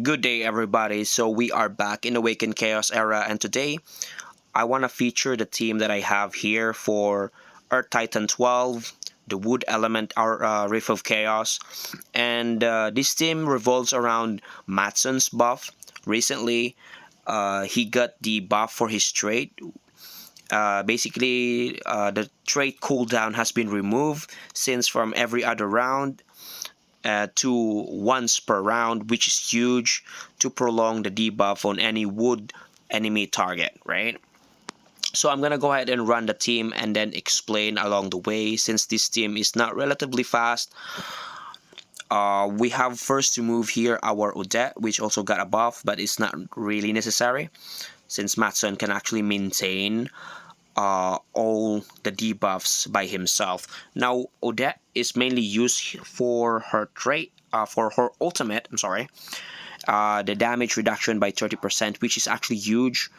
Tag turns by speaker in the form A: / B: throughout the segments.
A: Good day, everybody. So we are back in Awaken Chaos era, and today I want to feature the team that I have here for Earth Titan 12, the Wood Element, our Riff of Chaos, and this team revolves around Matson's buff. Recently, he got the buff for his trait. The trait cooldown has been removed since from every other round to once per round, which is huge to prolong the debuff on any wood enemy target, right? So I'm gonna go ahead and run the team and then explain along the way. Since this team is not relatively fast, we have first to move here our Odette, which also got a buff, but it's not really necessary since Matson can actually maintain all the debuffs by himself. Now, Odette is mainly used for her trait, for her ultimate, I'm sorry, the damage reduction by 30%, which is actually huge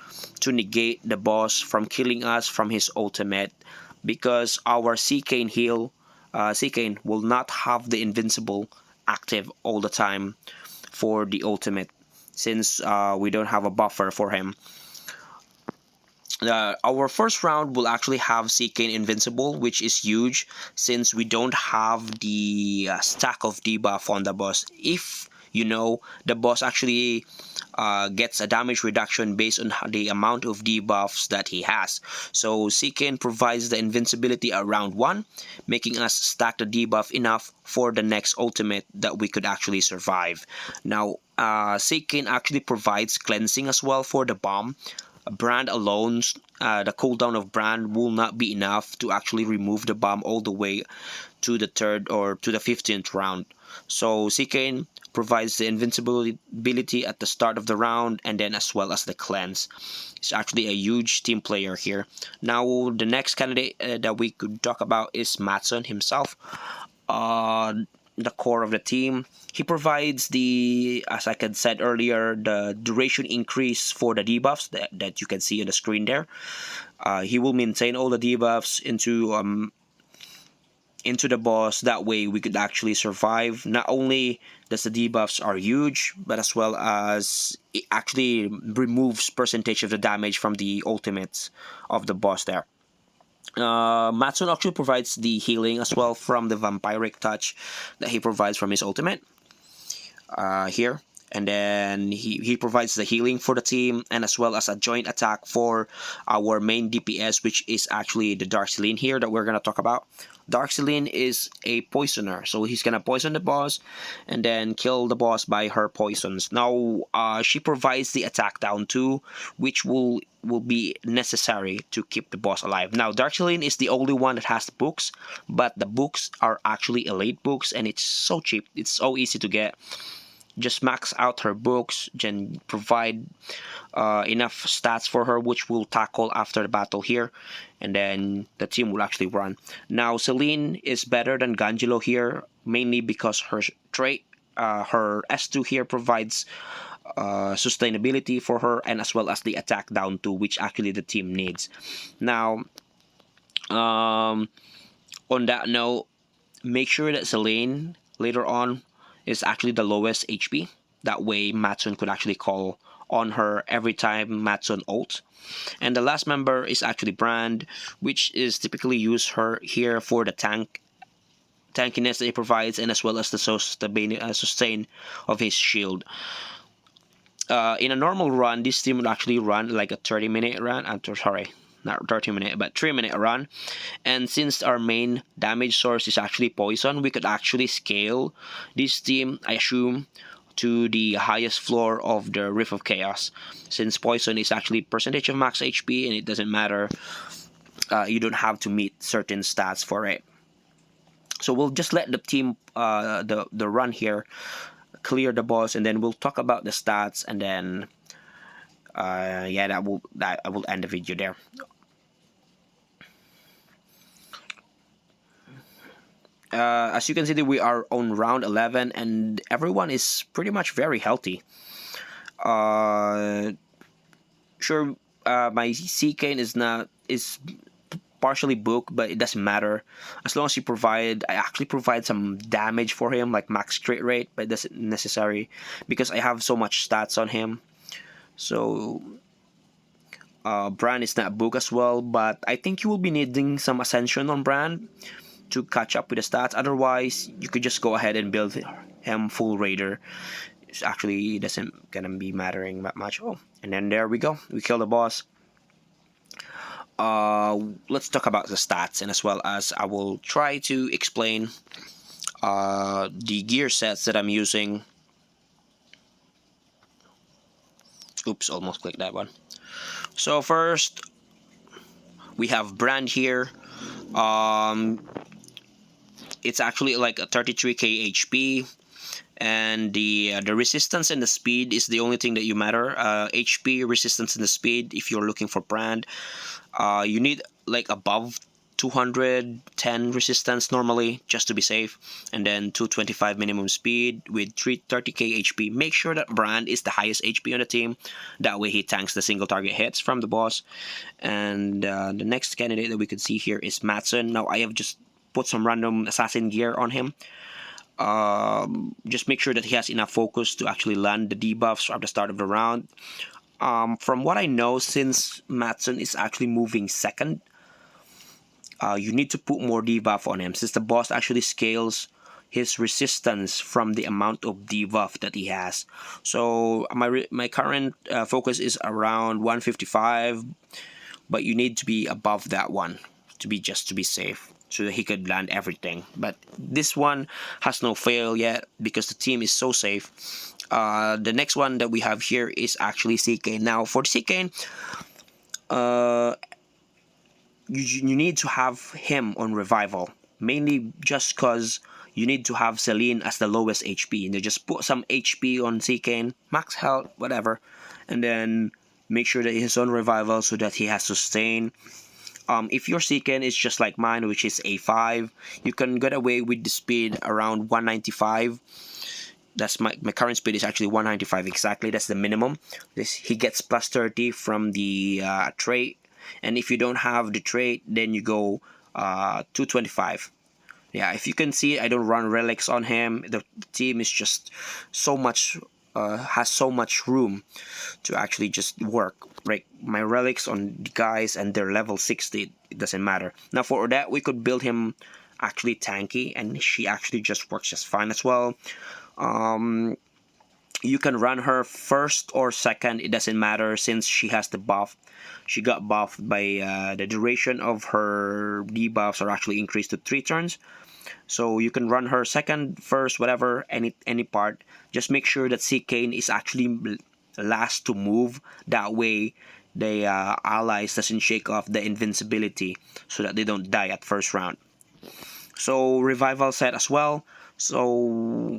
A: to negate the boss from killing us from his ultimate, because our Seikane heal, Seikane will not have the invincible active all the time for the ultimate, since we don't have a buffer for him. Our first round will actually have Seikane Invincible, which is huge since we don't have the stack of debuff on the boss. If you know, the boss actually gets a damage reduction based on the amount of debuffs that he has. So Seikane provides the invincibility at round 1, making us stack the debuff enough for the next ultimate that we could actually survive. Now, Seikane actually provides cleansing as well for the bomb. Brand alone, the cooldown of Brand will not be enough to actually remove the bomb all the way to the third or to the 15th round. So Seikane provides the invincibility at the start of the round and then as well as the cleanse. It's actually a huge team player here. Now the next candidate that we could talk about is Matson himself. The core of the team. He provides the, as I had said earlier, the duration increase for the debuffs that you can see on the screen there. He will maintain all the debuffs into the boss. That way we could actually survive. Not only does the debuffs are huge, but as well as it actually removes percentage of the damage from the ultimates of the boss there. Matsun actually provides the healing as well from the vampiric touch that he provides from his ultimate here. And then he provides the healing for the team and as well as a joint attack for our main DPS, which is actually the Dark Celine here that we're going to talk about. Dark Celine is a poisoner, so he's going to poison the boss and then kill the boss by her poisons. Now, she provides the attack down too, which will be necessary to keep the boss alive. Now, Dark Celine is the only one that has the books, but the books are actually elite books and it's so cheap. It's so easy to get. Just max out her books and provide enough stats for her, which we'll tackle after the battle here, and then the team will actually run. Now, Celine is better than Gangelo here, mainly because her trait, her S2 here provides sustainability for her, and as well as the attack down 2, which actually the team needs. Now, on that note, make sure that Celine later on is actually the lowest HP. That way, Matson could actually call on her every time Matson ult. And the last member is actually Brand, which is typically used her here for the tankiness that it provides, and as well as the sustain of his shield. In a normal run, this team would actually run like a 30-minute run. I'm sorry, not 30-minute, but 3-minute run. And since our main damage source is actually poison, we could actually scale this team, I assume, to the highest floor of the Rift of Chaos. Since poison is actually percentage of max HP and it doesn't matter, you don't have to meet certain stats for it. So we'll just let the team, the run here, clear the boss, and then we'll talk about the stats, and then yeah, that I will end the video there. As you can see, we are on round 11 and everyone is pretty much very healthy. Sure, my Seikane is partially booked, but it doesn't matter as long as I actually provide some damage for him, like max crit rate, but it doesn't necessary because I have so much stats on him. So Brand is not booked as well, but I think you will be needing some ascension on Brand to catch up with the stats. Otherwise, you could just go ahead and build him full raider. It actually doesn't gonna be mattering that much. Oh, and then there we go. We kill the boss. Let's talk about the stats, and as well as I will try to explain the gear sets that I'm using. Oops, almost clicked that one. So first, we have Brand here. It's actually like a 33k HP, and the resistance and the speed is the only thing that you matter. HP, resistance, and the speed. If you're looking for Brand, you need like above 210 resistance normally just to be safe, and then 225 minimum speed with 330k HP. Make sure that Brand is the highest HP on the team, that way he tanks the single target hits from the boss. And the next candidate that we could see here is Matson. Now I have just put some random assassin gear on him. Just make sure that he has enough focus to actually land the debuffs at the start of the round. From what I know, since Matson is actually moving second, you need to put more debuff on him, since the boss actually scales his resistance from the amount of debuff that he has. So my current focus is around 155, but you need to be above that one to be safe, so that he could land everything. But this one has no fail yet because the team is so safe. The next one that we have here is actually CK. Now for CK, you need to have him on revival, mainly just because you need to have Celine as the lowest HP, and they just put some HP on CK, max health, whatever, and then make sure that he's on revival so that he has sustain. If your Seeken is just like mine, which is A5, you can get away with the speed around 195. That's my current speed is actually 195 exactly. That's the minimum. He gets plus 30 from the trait, and if you don't have the trait, then you go 225. Yeah, if you can see, I don't run relics on him. The team is just so much has so much room to actually just work. Right, my relics on the guys and they're level 60, it doesn't matter. Now for that, we could build him actually tanky, and she actually just works just fine as well. You can run her first or second, it doesn't matter, since she has the buff. She got buffed by the duration of her debuffs are actually increased to 3 turns. So you can run her second, first, whatever, any part. Just make sure that CK is actually last to move. That way, the allies doesn't shake off the invincibility, so that they don't die at first round. So revival set as well. So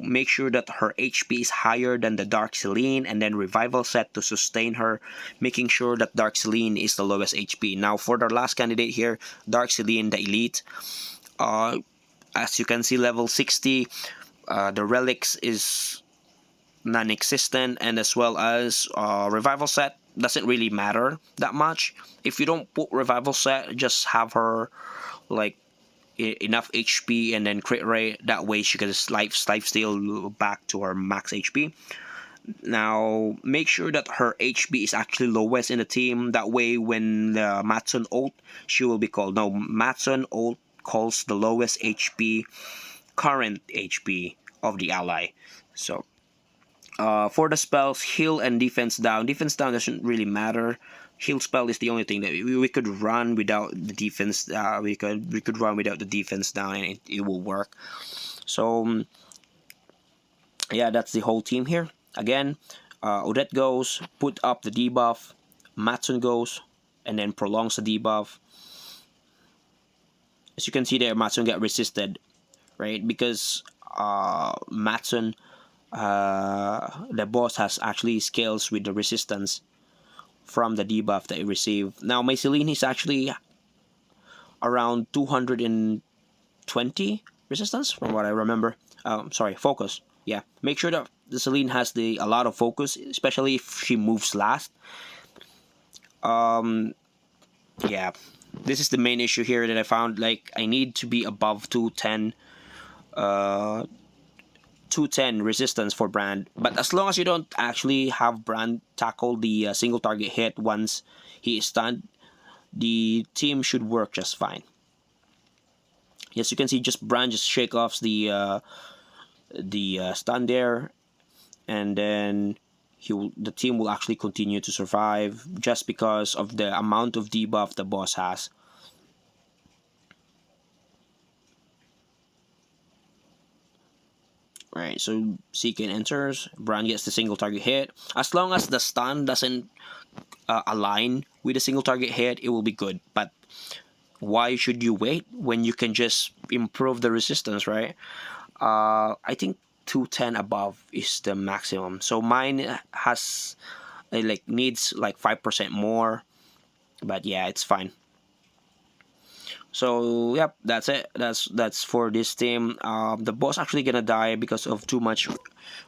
A: make sure that her HP is higher than the Dark Celine, and then revival set to sustain her, making sure that Dark Celine is the lowest HP. Now for the last candidate here, Dark Celine, the elite. As you can see, level 60, the relics is non-existent, and as well as revival set doesn't really matter that much. If you don't put revival set, just have her like enough HP and then crit rate. That way she can life steal back to her max HP. Now make sure that her HP is actually lowest in the team. That way when the Matson ult, she will be called. No, Matson ult calls the lowest HP, current HP of the ally. So for the spells, heal and defense down. Defense down doesn't really matter. Heal spell is the only thing that we could run without the defense. We could run without the defense down, and it will work. So yeah, that's the whole team here. Again, Odette goes, put up the debuff. Matson goes, and then prolongs the debuff. As you can see there, Matson got resisted, right? Because Matson, the boss has actually scales with the resistance from the debuff that he received. Now my Celine is actually around 220 resistance from what I remember. Sorry, focus. Yeah, make sure that the Celine has a lot of focus, especially if she moves last. Yeah, This is the main issue here that I found. Like, I need to be above 210, 210 resistance for Brand. But as long as you don't actually have Brand tackle the single target hit once he is stunned, the team should work just fine. Yes, you can see just Brand just shake off the stun there, and then the team will actually continue to survive just because of the amount of debuff the boss has. Right, so Seekin enters, Brand gets the single target hit. As long as the stun doesn't align with the single target hit, it will be good. But why should you wait when you can just improve the resistance, right? I think 210 above is the maximum. So mine has like needs like 5% more, but yeah, it's fine. So yep, that's it. That's for this team. The boss actually gonna die because of too much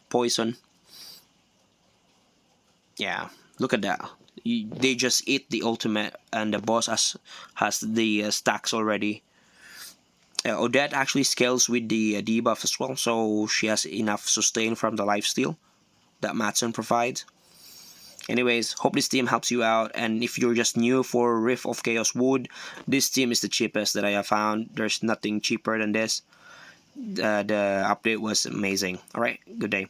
A: poison. Yeah, look at that. They just eat the ultimate, and the boss has the stacks already. Odette actually scales with the debuff as well, so she has enough sustain from the lifesteal that Matson provides. Anyways, hope this team helps you out, and if you're just new for Rift of Chaos Wood, this team is the cheapest that I have found. There's nothing cheaper than this. The update was amazing. Alright, good day.